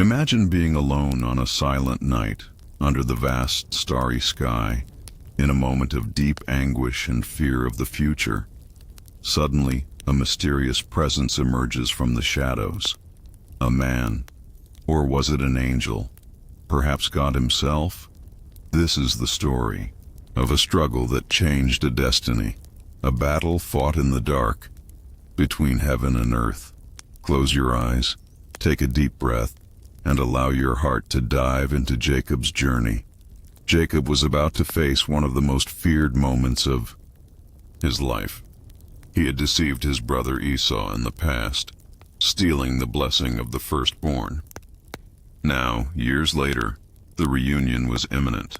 Imagine being alone on a silent night, under the vast starry sky, in a moment of deep anguish and fear of the future. Suddenly, a mysterious presence emerges from the shadows. A man. Or was it an angel? Perhaps God himself? This is the story of a struggle that changed a destiny, a battle fought in the dark, between heaven and earth. Close your eyes, take a deep breath, and allow your heart to dive into Jacob's journey. Jacob was about to face one of the most feared moments of his life. He had deceived his brother Esau in the past, stealing the blessing of the firstborn. Now, years later, the reunion was imminent.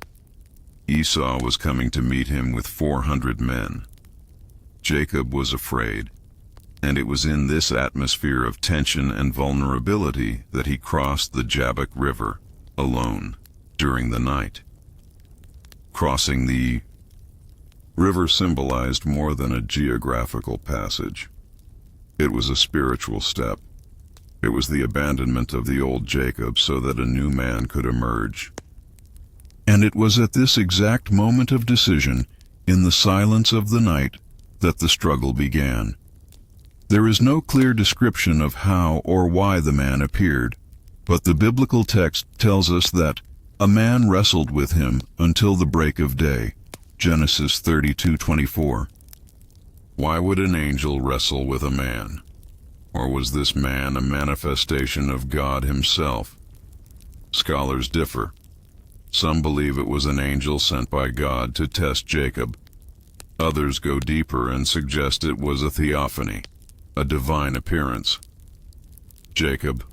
Esau was coming to meet him with 400 men. Jacob was afraid, and it was in this atmosphere of tension and vulnerability that he crossed the Jabbok River, alone, during the night. Crossing the river symbolized more than a geographical passage. It was a spiritual step. It was the abandonment of the old Jacob so that a new man could emerge. And it was at this exact moment of decision, in the silence of the night, that the struggle began. There is no clear description of how or why the man appeared, but the biblical text tells us that a man wrestled with him until the break of day. Genesis 32:24. Why would an angel wrestle with a man? Or was this man a manifestation of God himself? Scholars differ. Some believe it was an angel sent by God to test Jacob. Others go deeper and suggest it was a theophany, a divine appearance. Jacob,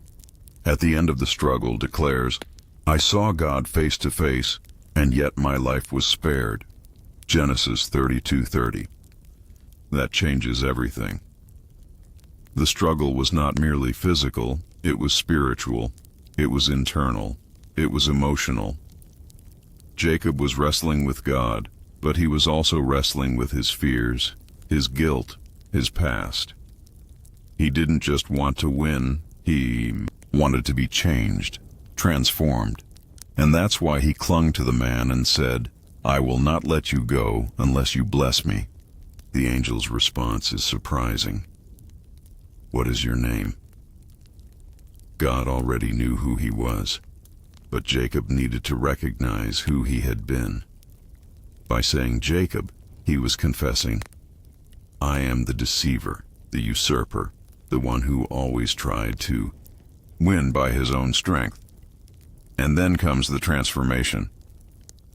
at the end of the struggle, declares, "I saw God face to face, and yet my life was spared." Genesis 32:30. That changes everything. The struggle was not merely physical, it was spiritual, it was internal, it was emotional. Jacob was wrestling with God, but he was also wrestling with his fears, his guilt, his past. He didn't just want to win, he wanted to be changed, transformed. And that's why he clung to the man and said, "I will not let you go unless you bless me." The angel's response is surprising. "What is your name?" God already knew who he was, but Jacob needed to recognize who he had been. By saying Jacob, he was confessing, "I am the deceiver, the usurper, the one who always tried to win by his own strength." And then comes the transformation.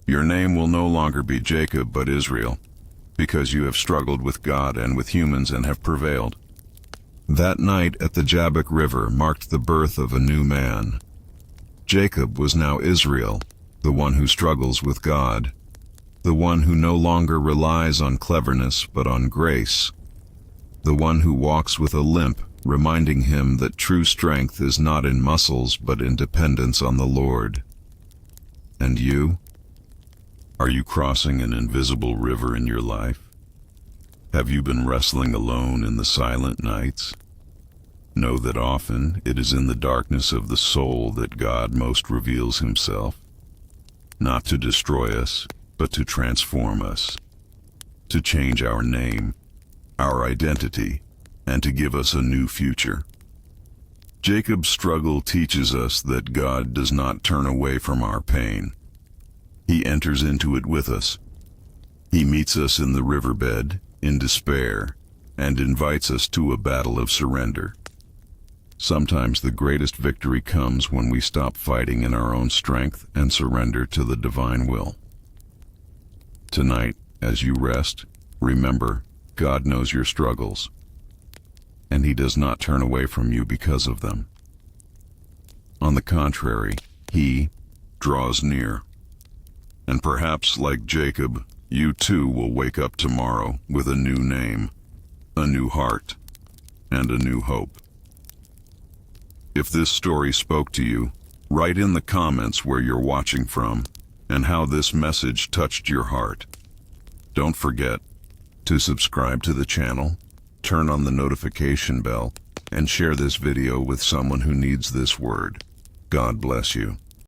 "Your name will no longer be Jacob but Israel, because you have struggled with God and with humans and have prevailed." That night at the Jabbok River marked the birth of a new man. Jacob was now Israel, the one who struggles with God, the one who no longer relies on cleverness but on grace, the one who walks with a limp, reminding him that true strength is not in muscles but in dependence on the Lord. And you? Are you crossing an invisible river in your life? Have you been wrestling alone in the silent nights? Know that often it is in the darkness of the soul that God most reveals himself, not to destroy us, but to transform us, to change our name, our identity, and to give us a new future. Jacob's struggle teaches us that God does not turn away from our pain. He enters into it with us. He meets us in the riverbed, in despair, and invites us to a battle of surrender. Sometimes the greatest victory comes when we stop fighting in our own strength and surrender to the divine will. Tonight, as you rest, remember, God knows your struggles, and he does not turn away from you because of them. On the contrary, he draws near. And perhaps, like Jacob, you too will wake up tomorrow with a new name, a new heart, and a new hope. If this story spoke to you, write in the comments where you're watching from and how this message touched your heart. Don't forget to subscribe to the channel, turn on the notification bell, and share this video with someone who needs this word. God bless you.